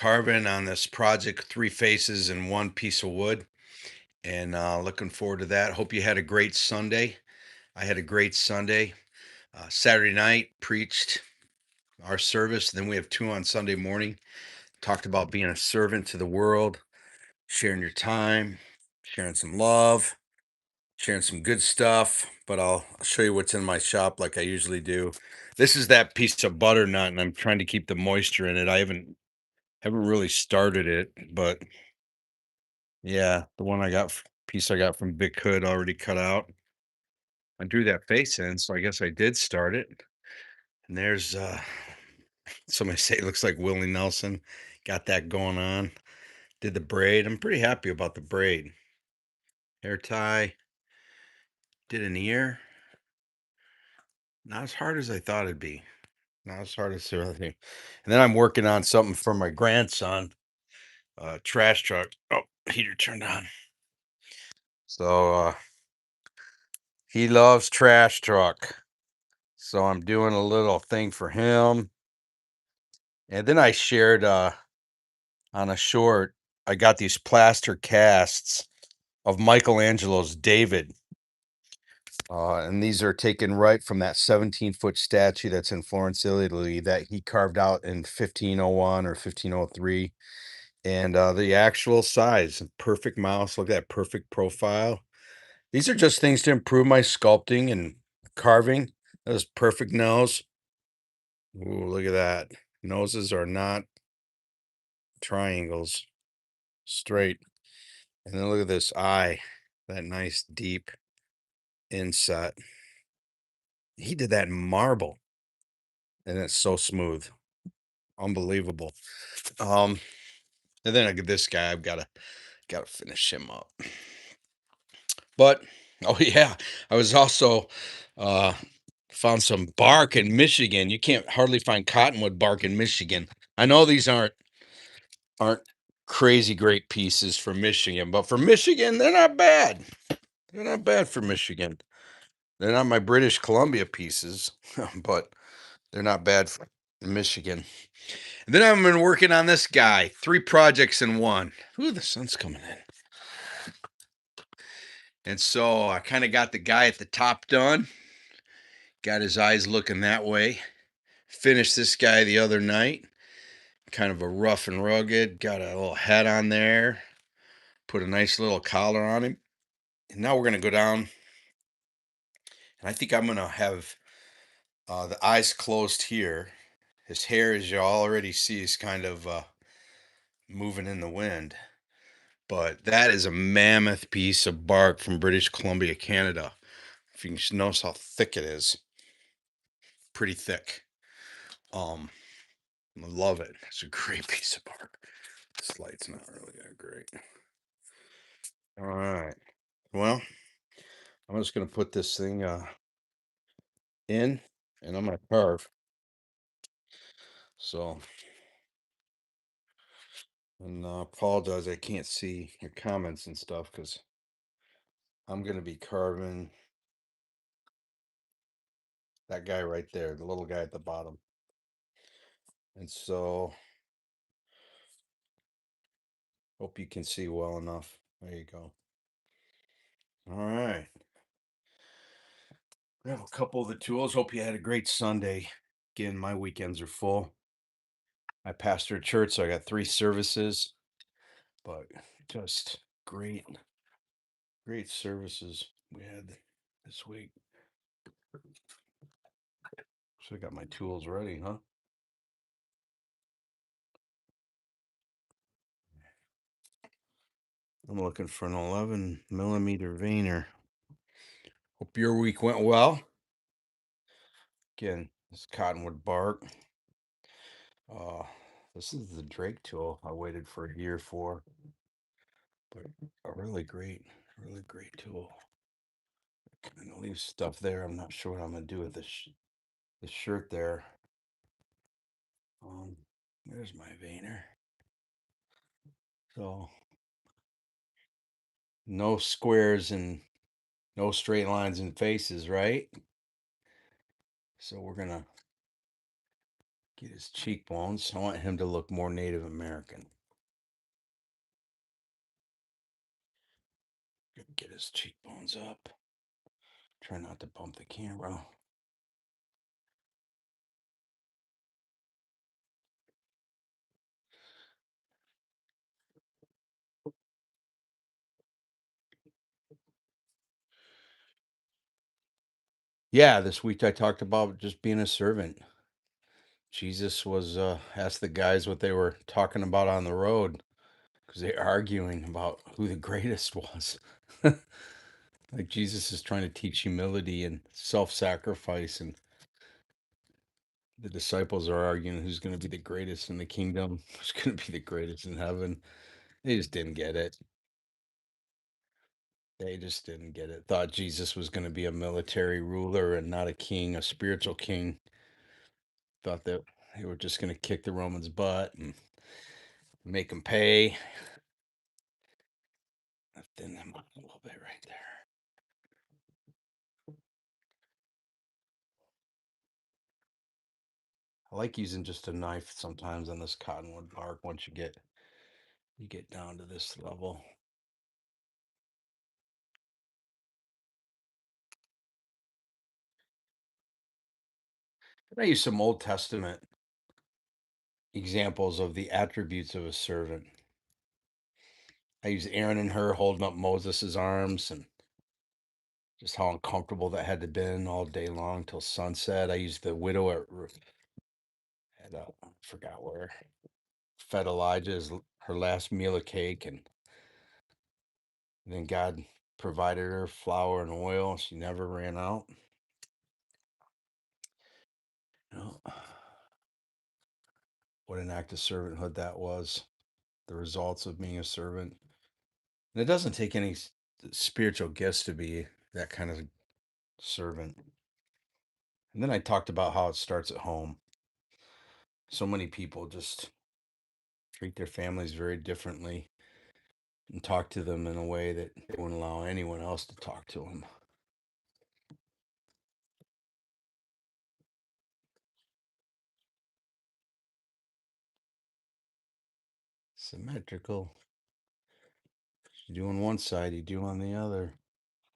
Carving on this project, three faces and one piece of wood, and looking forward to that. Hope you had a great Sunday. I had a great Sunday. Saturday night preached our service. Then we have two on Sunday morning. Talked about being a servant to the world, sharing your time, sharing some love, sharing some good stuff. But I'll show you what's in my shop like I usually do. This is that piece of butternut, and I'm trying to keep the moisture in it. I haven't really started it, but yeah, the one piece I got from Big Hood already cut out. I drew that face in, so I guess I did start it. And there's somebody say it looks like Willie Nelson. Got that going on. Did the braid. I'm pretty happy about the braid. Hair tie. Did an ear. Not as hard as I thought it'd be. Not as hard as I think. And then I'm working on something for my grandson. Trash truck. Oh, heater turned on. So he loves trash truck. So I'm doing a little thing for him. And then I shared on a short, I got these plaster casts of Michelangelo's David. And these are taken right from that 17-foot statue that's in Florence, Italy, that he carved out in 1501 or 1503. And the actual size, perfect mouse, look at that perfect profile. These are just things to improve my sculpting and carving. That perfect nose. Ooh, look at that. Noses are not triangles, straight. And then look at this eye, that nice deep inset. He did that in marble, and it's so smooth, unbelievable. Um, and then I get this guy. I've gotta finish him up. But oh yeah, I was also uh found some bark in Michigan. You can't hardly find cottonwood bark in Michigan. I know these aren't crazy great pieces from Michigan, but for Michigan, they're not bad. They're not bad for Michigan. They're not my British Columbia pieces, but they're not bad for Michigan. And then I've been working on this guy, three projects in one. Ooh, the sun's coming in. And so I kind of got the guy at the top done, got his eyes looking that way. Finished this guy the other night, kind of a rough and rugged, got a little hat on there, put a nice little collar on him. And now we're going to go down, and I think I'm going to have the eyes closed here. His hair, as you already see, is kind of moving in the wind. But that is a mammoth piece of bark from British Columbia, Canada. If you can notice how thick it is, pretty thick. Um, I love it. It's a great piece of bark. This light's not really that great. All right. Well, I'm just gonna put this thing in, and I'm gonna carve. So, and apologize, I can't see your comments and stuff because I'm gonna be carving that guy right there, the little guy at the bottom. And so, hope you can see well enough. There you go. All right. We have a couple of the tools. Hope you had a great Sunday. Again, my weekends are full. I pastor a church, so I got three services, but just great, great services we had this week. So I got my tools ready, huh? I'm looking for an 11 millimeter veiner. Hope your week went well. Again, this cottonwood bark. Uh, this is the Drake tool I waited for a year for, but a really great tool. Kind of leave stuff there. I'm not sure what I'm gonna do with this shirt there. Um, there's my veiner. So no squares and no straight lines and faces, right? So we're gonna Get his cheekbones. I want him to look more Native American. Get his cheekbones up. Try not to bump the camera. Yeah, this week I talked about just being a servant. Jesus was asked the guys what they were talking about on the road because they're arguing about who the greatest was. Like Jesus is trying to teach humility and self-sacrifice, and the disciples are arguing who's going to be the greatest in the kingdom, who's going to be the greatest in heaven. They just didn't get it. They just didn't get it. Thought Jesus was going to be a military ruler and not a king, a spiritual king. Thought that they were just going to kick the Romans' butt and make them pay. I thinned them up a little bit right there. I like using just a knife sometimes on this cottonwood bark once you get down to this level. I use some Old Testament examples of the attributes of a servant. I use Aaron and her holding up Moses' arms and just how uncomfortable that had to been all day long till sunset. I used the widow at I forgot where, fed Elijah's her last meal of cake, and then God provided her flour and oil. She never ran out. You know, what an act of servanthood that was. The results of being a servant. And it doesn't take any spiritual gifts to be that kind of servant. And then I talked about how it starts at home. So many people just treat their families very differently and talk to them in a way that they wouldn't allow anyone else to talk to them. Symmetrical. You do on one side, you do on the other,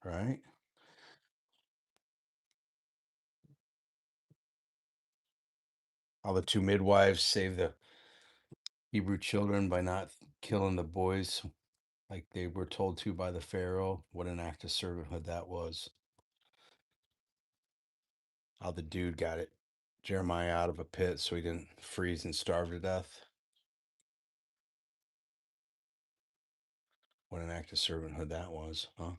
right? How the two midwives saved the Hebrew children by not killing the boys like they were told to by the Pharaoh. What an act of servanthood that was. How the dude got it, Jeremiah, out of a pit so he didn't freeze and starve to death. What an act of servanthood that was, huh?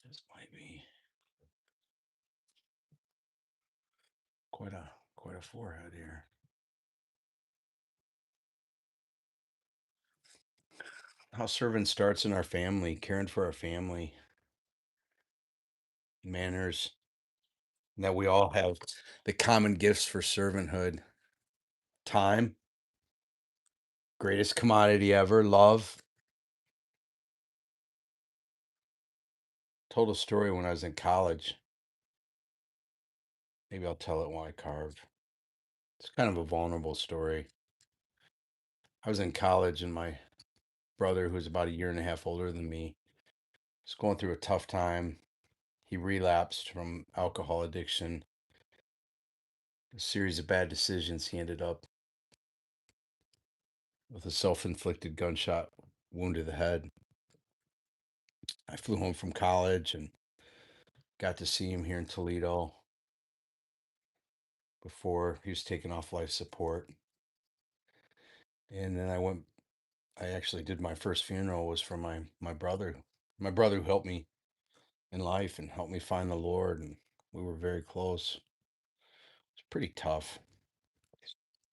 This might be quite a forehead here. How servant starts in our family, caring for our family, manners, and that we all have the common gifts for servanthood. Time, greatest commodity ever, love. Told a story when I was in college. Maybe I'll tell it while I carve. It's kind of a vulnerable story. I was in college and my brother, who's about a year and a half older than me, was going through a tough time. He relapsed from alcohol addiction, a series of bad decisions. He ended up with a self inflicted gunshot wound to the head. I flew home from college and got to see him here in Toledo before he was taken off life support. And then I actually did my first funeral was for my brother. My brother who helped me in life and helped me find the Lord, and we were very close. It's pretty tough.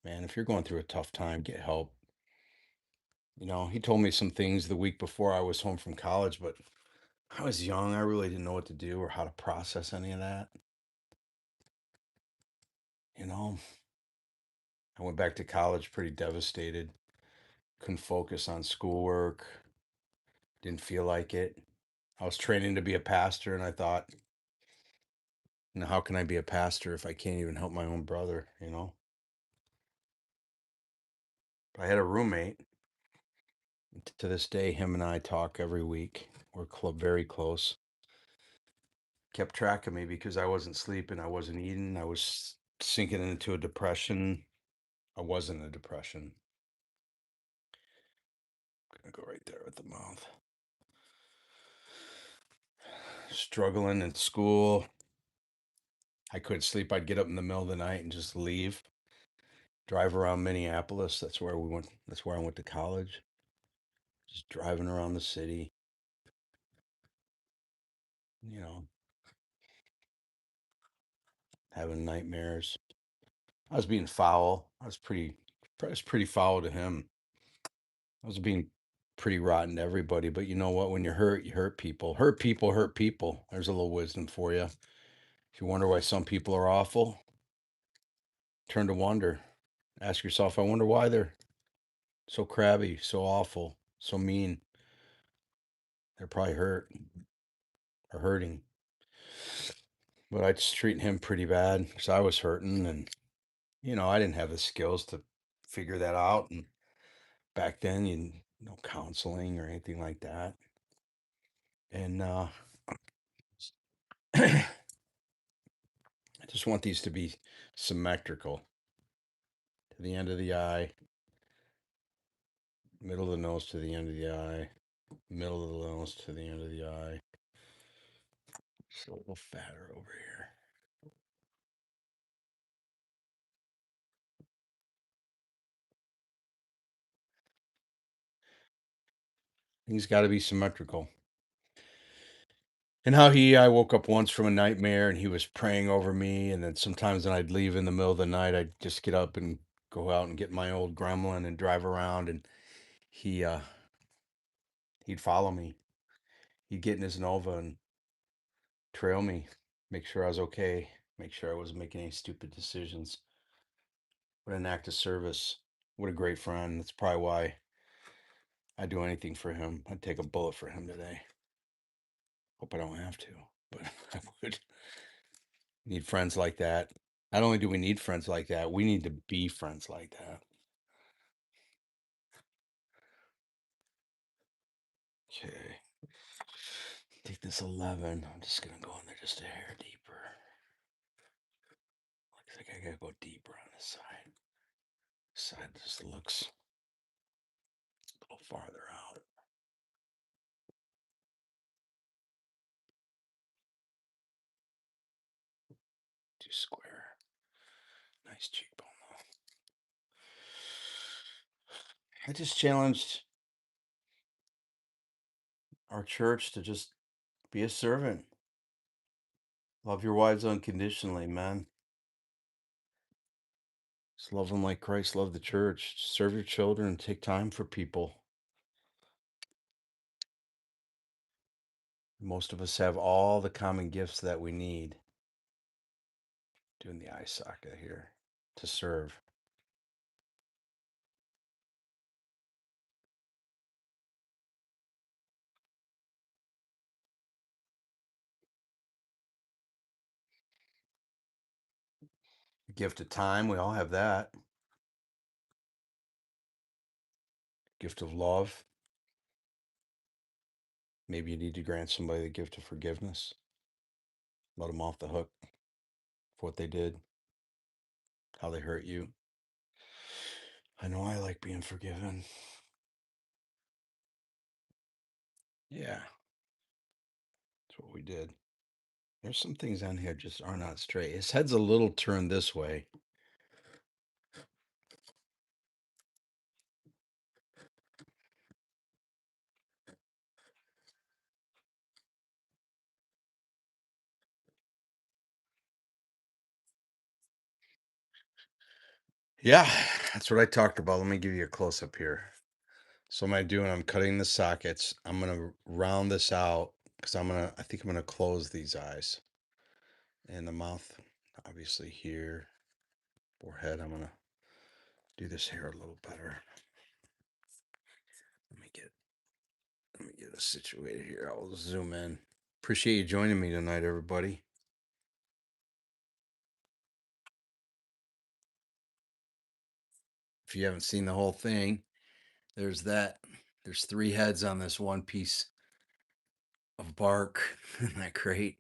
Man, if you're going through a tough time, get help. He told me some things the week before I was home from college, but I was young. I really didn't know what to do or how to process any of that. You know, I went back to college pretty devastated. Couldn't focus on schoolwork. Didn't feel like it. I was training to be a pastor, and I thought, how can I be a pastor if I can't even help my own brother? I had a roommate. To this day, him and I talk every week. We're very close. Kept track of me because I wasn't sleeping, I wasn't eating, I was sinking into a depression. I was in a depression. Gonna go right there at the mouth. Struggling in school. I couldn't sleep. I'd get up in the middle of the night and just leave. Drive around Minneapolis. That's where we went. That's where I went to college. Just driving around the city, you know, having nightmares. I was being foul. I was pretty foul to him. I was being pretty rotten to everybody. But you know what? When you're hurt, you hurt people. Hurt people hurt people. There's a little wisdom for you. If you wonder why some people are awful, turn to wonder. Ask yourself, I wonder why they're so crabby, so awful, so mean. They're probably hurt or hurting. But I was treating him pretty bad because I was hurting, and I didn't have the skills to figure that out. And back then, no counseling or anything like that. And I just want these to be symmetrical to the end of the eye, middle of the nose to the end of the eye, middle of the nose to the end of the eye. Just a little fatter over here. Things got to be symmetrical. And I woke up once from a nightmare and he was praying over me. And then sometimes when I'd leave in the middle of the night, I'd just get up and go out and get my old gremlin and drive around. And he, uh, he'd follow me. He'd get in his Nova and trail me, make sure I was okay, make sure I wasn't making any stupid decisions. What an act of service. What a great friend. That's probably why I'd do anything for him. I'd take a bullet for him today. Hope I don't have to, but I would. Need friends like that. Not only do we need friends like that, we need to be friends like that. Okay. Take this 11. I'm just going to go in there just a hair deeper. Looks like I got to go deeper on this side. This side just looks a little farther out. Too square. Nice cheekbone, though. I just challenged our church to just be a servant. Love your wives unconditionally, man. Just love them like Christ loved the church. Serve your children. Take time for people. Most of us have all the common gifts that we need. Doing the eye socket here to serve. Gift of time, we all have that. Gift of love. Maybe you need to grant somebody the gift of forgiveness. Let them off the hook for what they did, how they hurt you. I know I like being forgiven. Yeah, that's what we did. There's some things on here just are not straight. His head's a little turned this way. Yeah, that's what I talked about. Let me give you a close up here. So what am I doing? I'm cutting the sockets. I'm gonna round this out because I think I'm gonna close these eyes. And the mouth, obviously here, forehead. I'm gonna do this hair a little better. Let me Get us situated here. I'll zoom in. Appreciate you joining me tonight, everybody. If you haven't seen the whole thing, there's that. There's three heads on this one piece of bark in that crate.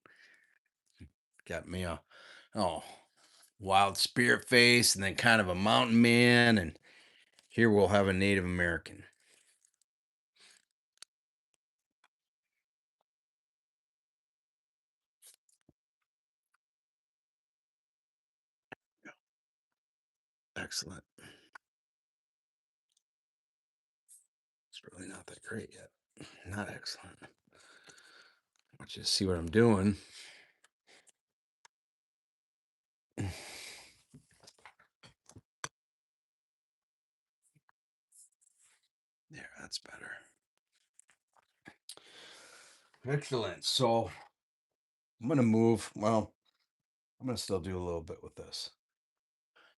Got me a wild spirit face, and then kind of a mountain man, and here we'll have a Native American. Excellent. It's really not that great yet. Not excellent. I want you to see what I'm doing. There, that's better. Excellent. So I'm going to move. Well, I'm going to still do a little bit with this.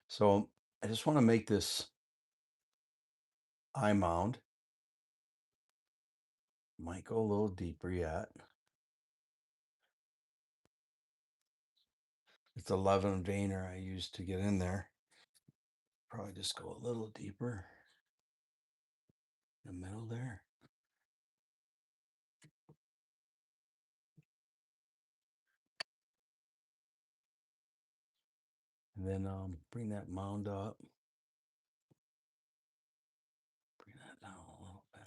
So I just want to make this eye mound. Might go a little deeper yet. It's 11 veiner I used to get in there. Probably just go a little deeper in the middle there. And then bring that mound up. Bring that down a little bit.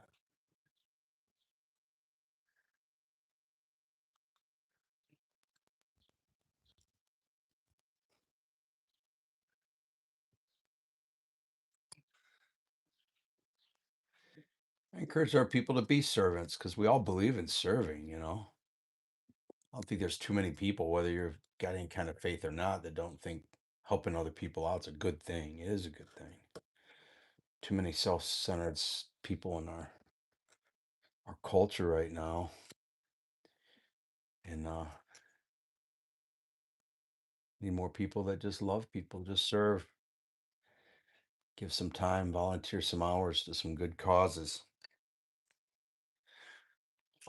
I encourage our people to be servants because we all believe in serving, I don't think there's too many people, whether you've got any kind of faith or not, that don't think helping other people out's a good thing. It is a good thing. Too many self-centered people in our culture right now, and need more people that just love people, just serve, give some time, volunteer some hours to some good causes.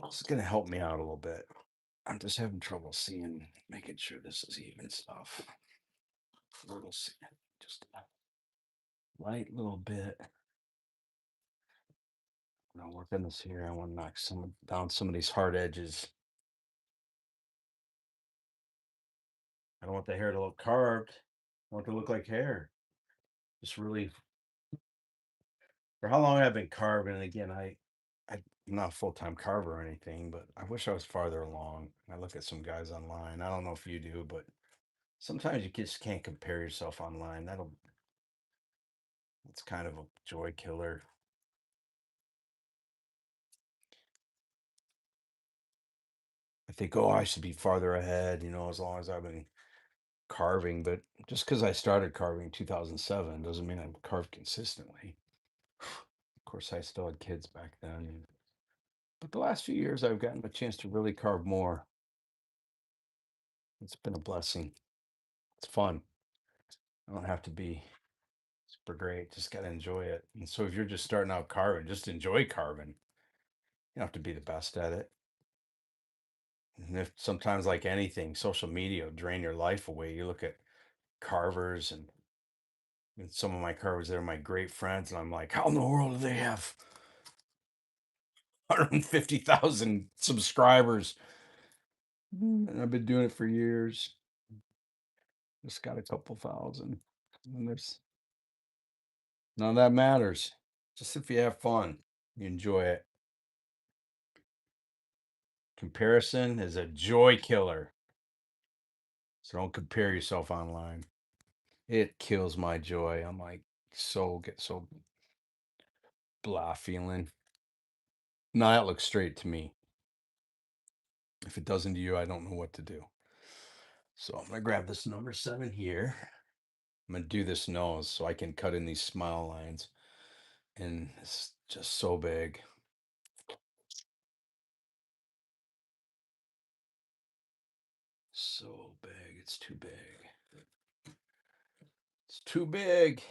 It's going to help me out a little bit. I'm just having trouble seeing, making sure this is even stuff. We'll see. Just a light little bit. I'm gonna work on this here. I want to knock down some of these hard edges. I don't want the hair to look carved. I want it to look like hair. Just really, for how long I've been carving. And again, I'm not a full time carver or anything, but I wish I was farther along. I look at some guys online. I don't know if you do, but sometimes you just can't compare yourself online. It's kind of a joy killer. I think, oh, I should be farther ahead, as long as I've been carving. But just because I started carving in 2007 doesn't mean I've carved consistently. Of course, I still had kids back then. But the last few years, I've gotten a chance to really carve more. It's been a blessing. It's fun. I don't have to be super great. Just got to enjoy it. And so if you're just starting out carving, just enjoy carving. You don't have to be the best at it. And if sometimes, like anything, social media will drain your life away. You look at carvers and some of my carvers that are my great friends, and I'm like, how in the world do they have 150,000 subscribers? And I've been doing it for years. Just got a couple thousand. And there's none of that matters. Just if you have fun, you enjoy it. Comparison is a joy killer. So don't compare yourself online. It kills my joy. I'm like get so blah feeling. No, that looks straight to me. If it doesn't to you, I don't know what to do. So I'm gonna grab this number 7 here. I'm gonna do this nose so I can cut in these smile lines. And it's just so big. So big. It's too big. It's too big.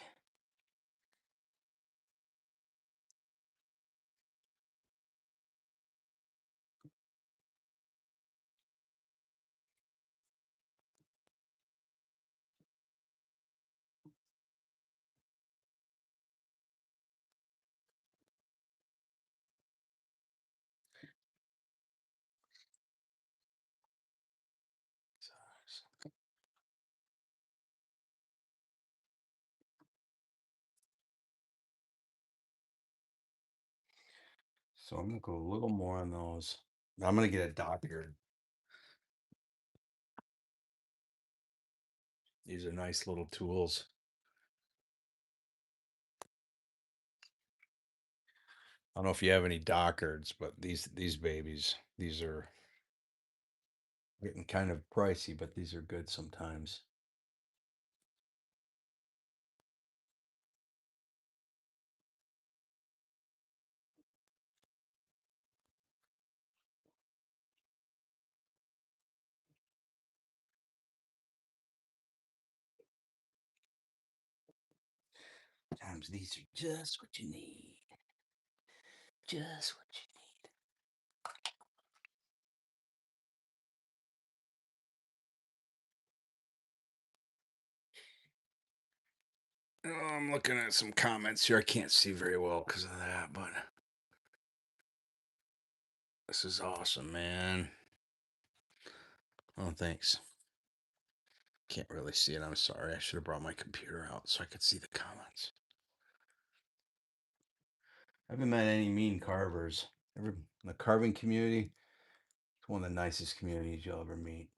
So I'm gonna go a little more on those. I'm gonna get a doctor. These are nice little tools. I don't know if you have any Dockards, but these babies, these are getting kind of pricey, but these are good sometimes. Sometimes these are just what you need. Just what you need. Oh, I'm looking at some comments here. I can't see very well because of that, but this is awesome, man. Oh, thanks. Can't really see it. I'm sorry. I should have brought my computer out so I could see the comments. I haven't met any mean carvers. Ever the carving community, it's one of the nicest communities you'll ever meet.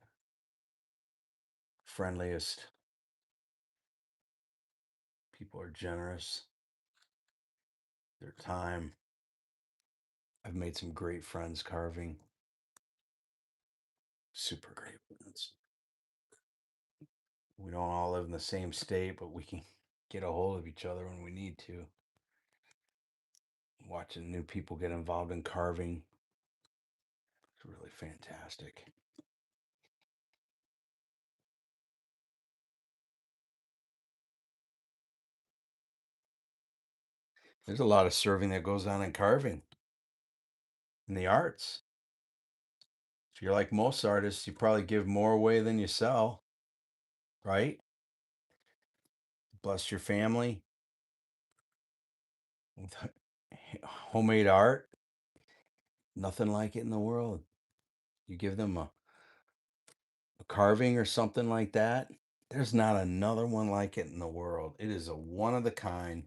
Friendliest. People are generous. Their time. I've made some great friends carving. Super great friends. We don't all live in the same state, but we can get a hold of each other when we need to. Watching new people get involved in carving, it's really fantastic. There's a lot of serving that goes on in carving, in the arts. If you're like most artists, you probably give more away than you sell, right? Bless your family with homemade art. Nothing like it in the world. You give them a carving or something like that. There's not another one like it in the world. It is a one of the kind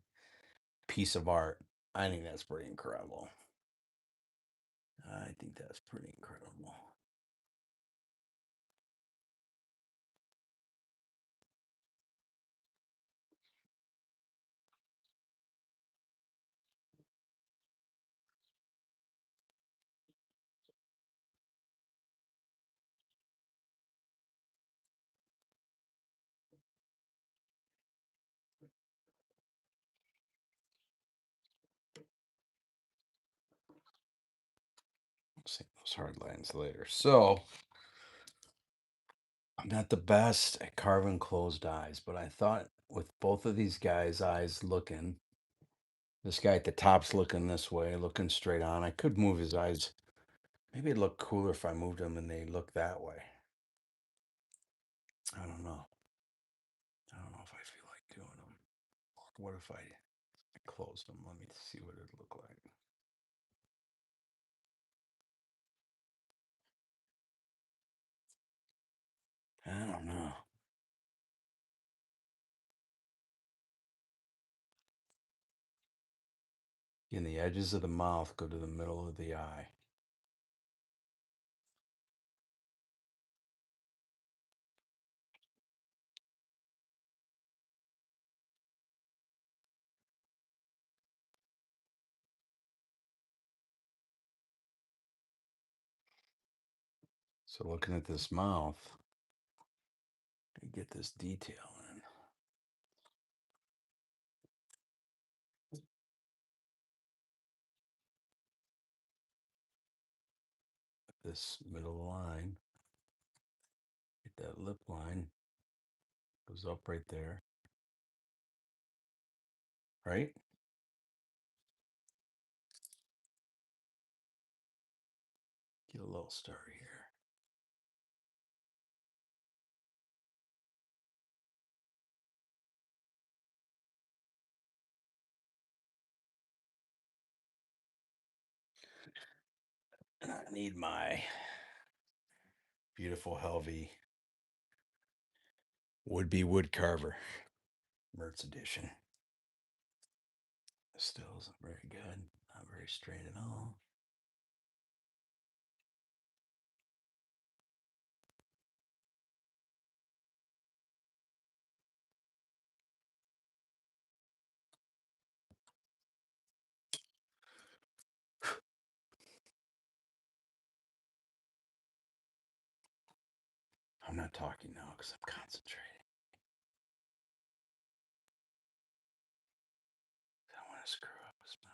piece of art. I think that's pretty incredible. I think that's pretty incredible. See those hard lines later. So I'm not the best at carving closed eyes, but I thought with both of these guys' eyes looking, this guy at the top's looking this way, looking straight on. I could move his eyes. Maybe it'd look cooler if I moved them and they look that way. I don't know. I don't know if I feel like doing them. What if I closed them? Let me see what it'd look like. I don't know. In the edges of the mouth, go to the middle of the eye. So looking at this mouth, you get this detail in. This middle line, get that lip line, goes up right there, right? Get a little star here. And I need my beautiful Helvey would-be wood carver, Mertz edition. Still isn't very good. Not very straight at all. I'm not talking now because I'm concentrating. I don't want to screw up his mouth.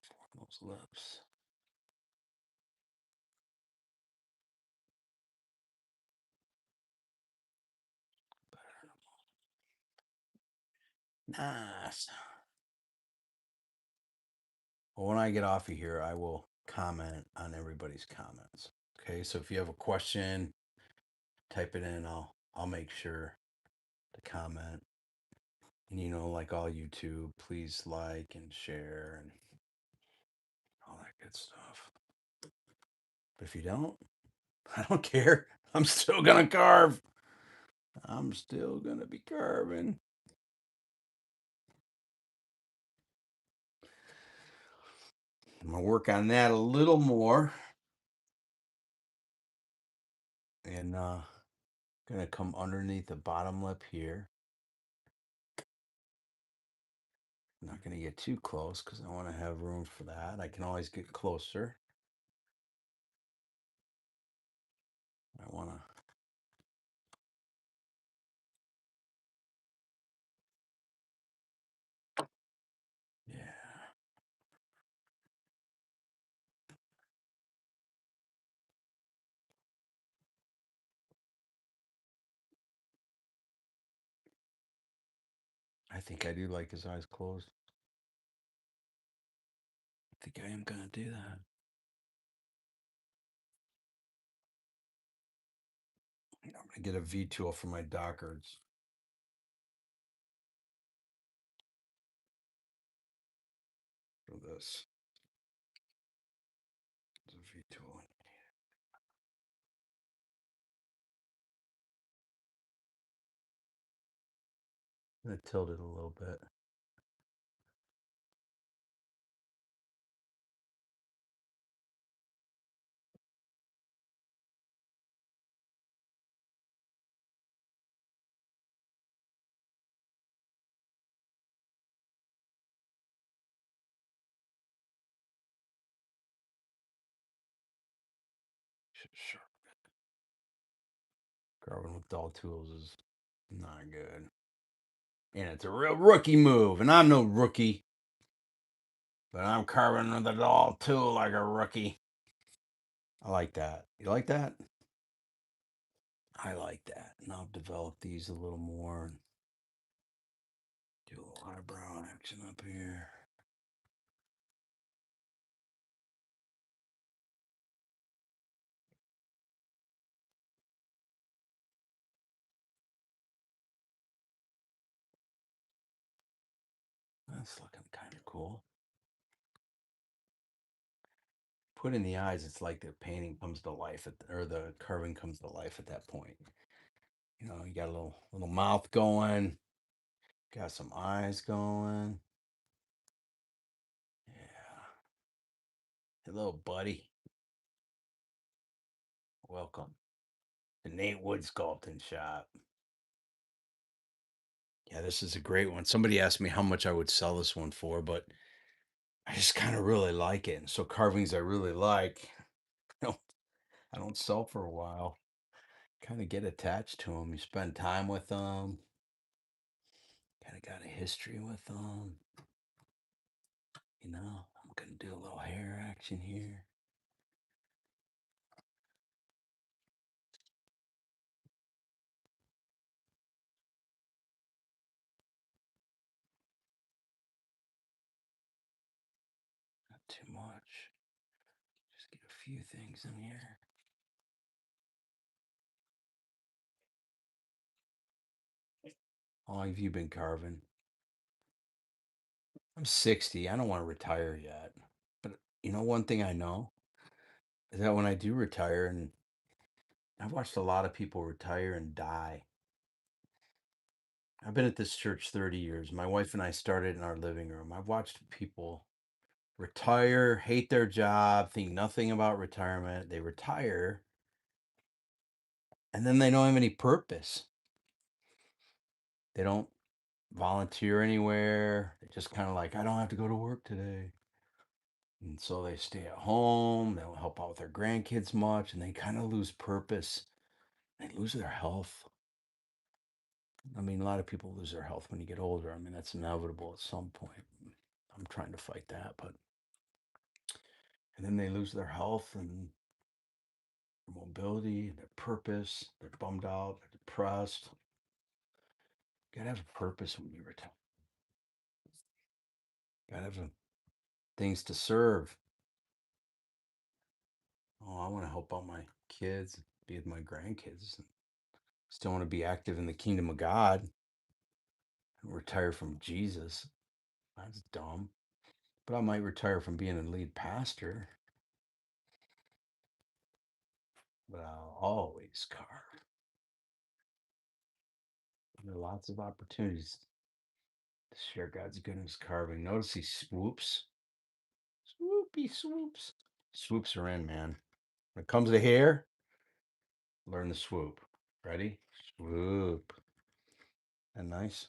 Form those lips. Nice. Well, when I get off of here, I will comment on everybody's comments. Okay, so if you have a question, type it in. I'll make sure to comment. And like all YouTube, please like and share and all that good stuff. But if you don't, I don't care. I'm still gonna carve. I'm still gonna be carving. I'm gonna work on that a little more. And gonna come underneath the bottom lip here. I'm not gonna get too close because I want to have room for that. I can always get closer. I wanna. Yeah. I think I do like his eyes closed. I think I am gonna do that. I'm gonna get a V tool for my Dockards. For this. There's a V tool. I'm gonna tilt it a little bit. Sure. Carving with dull tools is not good. And it's a real rookie move, and I'm no rookie. But I'm carving with a dull tool like a rookie. I like that. You like that? I like that. And I'll develop these a little more. Do a little eyebrow action up here. That's looking kind of cool. Put in the eyes, it's like the painting comes to life or the carving comes to life at that point. You got a little mouth going, got some eyes going. Yeah. Hello, buddy. Welcome. The Nate Wood Sculpting Shop. Yeah, this is a great one. Somebody asked me how much I would sell this one for, but I just kind of really like it. And so carvings I really like, you know, I don't sell for a while. Kind of get attached to them. You spend time with them. Kind of got a history with them. I'm gonna do a little hair action here. Not too much. Just get a few things in here. How long have you been carving? I'm 60. I don't want to retire yet. But one thing I know is that when I do retire, and I've watched a lot of people retire and die. I've been at this church 30 years. My wife and I started in our living room. I've watched people retire, hate their job, think nothing about retirement. They retire and then they don't have any purpose. They don't volunteer anywhere. They just kind of like, I don't have to go to work today. And so they stay at home. They don't help out with their grandkids much and they kind of lose purpose. They lose their health. I mean, a lot of people lose their health when you get older. I mean, that's inevitable at some point. I'm trying to fight that, but and then they lose their health and their mobility, their purpose. They're bummed out. They're depressed. You gotta have a purpose when you retire. You gotta have things to serve. Oh, I want to help out my kids, be with my grandkids. Still want to be active in the kingdom of God. And retire from Jesus. That's dumb. But I might retire from being a lead pastor. But I'll always carve. There are lots of opportunities to share God's goodness carving. Notice he swoops. Swoopy swoops. Swoops are in, man. When it comes to hair, learn the swoop. Ready? Swoop. And nice.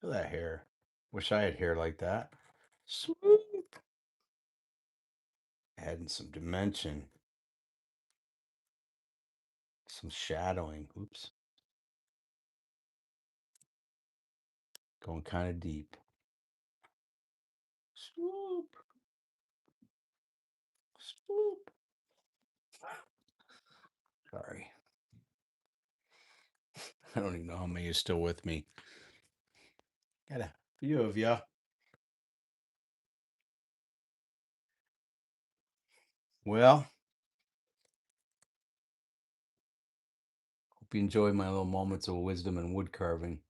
Look at that hair. Wish I had hair like that. Swoop. Adding some dimension, some shadowing. Oops. Going kind of deep. Swoop. Swoop. Sorry. I don't even know how many is still with me. Got a few of ya. Well, hope you enjoy my little moments of wisdom and wood carving.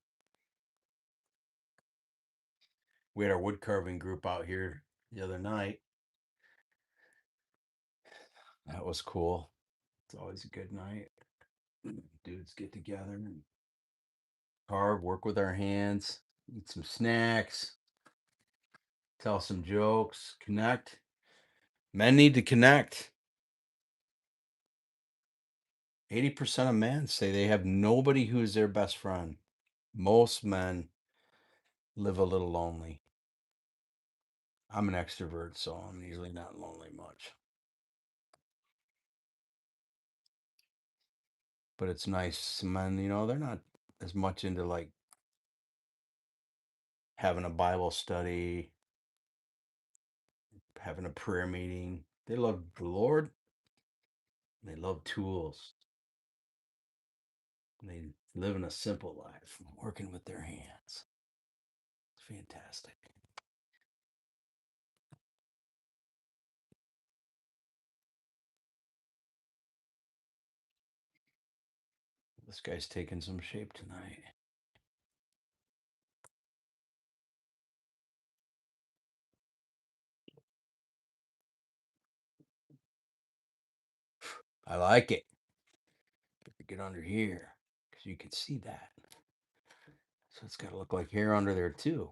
We had our wood carving group out here the other night. That was cool. It's always a good night. Dudes get together and carve, work with our hands, eat some snacks, tell some jokes, connect. Men need to connect. 80% of men say they have nobody who's their best friend. Most men live a little lonely. I'm an extrovert, so I'm usually not lonely much. But it's nice. Men, they're not as much into like having a Bible study, having a prayer meeting. They love the Lord. They love tools. They live in a simple life, working with their hands. It's fantastic. This guy's taking some shape tonight. I like it. Get under here because you can see that. So it's got to look like hair under there too.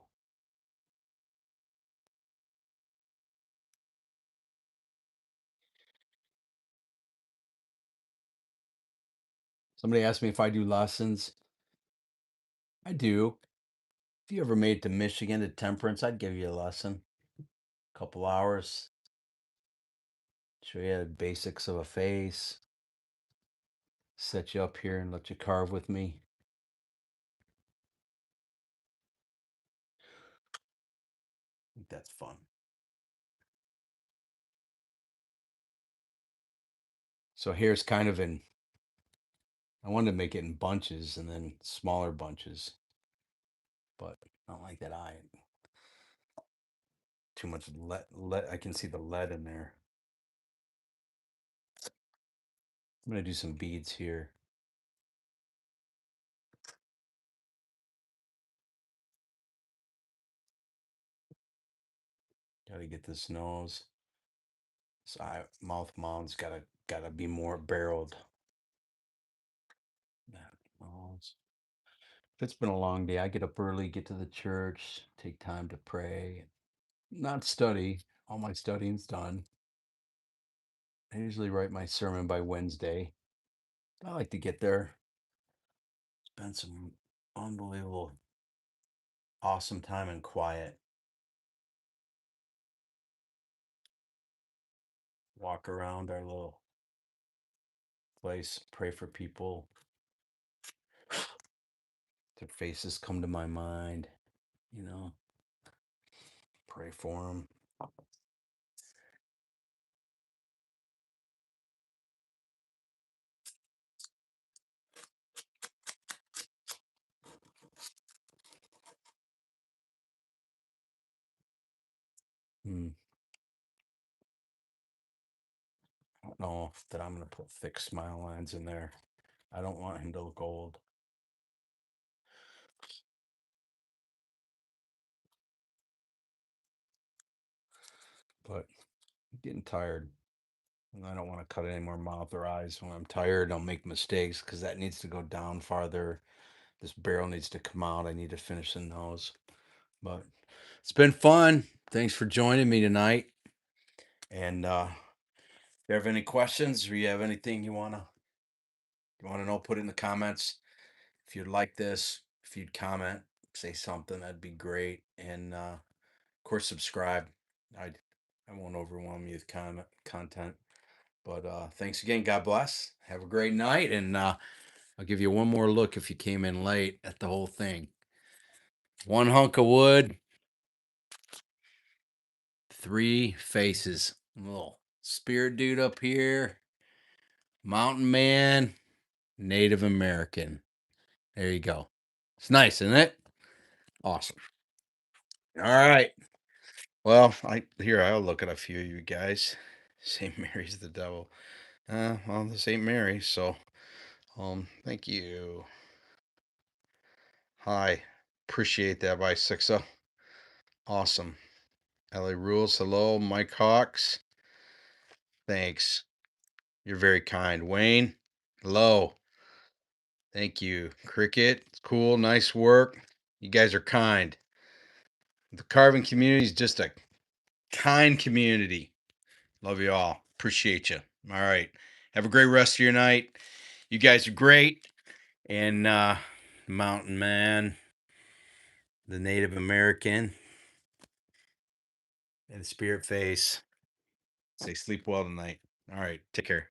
Somebody asked me if I do lessons. I do. If you ever made it to Michigan to Temperance, I'd give you a lesson. A couple hours. Show you the basics of a face. Set you up here and let you carve with me. I think that's fun. So here's kind of I wanted to make it in bunches and then smaller bunches, but I don't like that eye. Too much lead. I can see the lead in there. I'm gonna do some beads here. Got to get this nose. This eye, mouth mound's gotta be more barreled. That nose. If it's been a long day, I get up early, get to the church, take time to pray, not study. All my studying's done. I usually write my sermon by Wednesday. I like to get there, spend some unbelievable, awesome time in quiet, walk around our little place, pray for people. Their faces come to my mind, you know, pray for them. Hmm. I don't know that I'm going to put thick smile lines in there. I don't want him to look old. But I'm getting tired. And I don't want to cut any more mouth or eyes. When I'm tired, I'll make mistakes because that needs to go down farther. This barrel needs to come out. I need to finish the nose. But it's been fun. Thanks for joining me tonight. And if you have any questions or you have anything you wanna know, put it in the comments. If you'd like this, if you'd comment, say something, that'd be great. And of course, subscribe. I I won't overwhelm you with content. But thanks again. God bless. Have a great night. And I'll give you one more look if you came in late at the whole thing. One hunk of wood, three faces. Little spirit dude up here, mountain man, Native American. There you go. It's nice, isn't it? Awesome. All right. Well, I'll look at a few of you guys. St. Mary's the devil. Well, this ain't Mary, so thank you. Hi. Appreciate that by Sixa. Awesome. LA Rules, hello. Mike Hawks, thanks. You're very kind. Wayne, hello. Thank you. Cricket, it's cool. Nice work. You guys are kind. The carving community is just a kind community. Love you all. Appreciate you. All right. Have a great rest of your night. You guys are great. And Mountain Man, the Native American, and the Spirit Face. Say sleep well tonight. All right. Take care.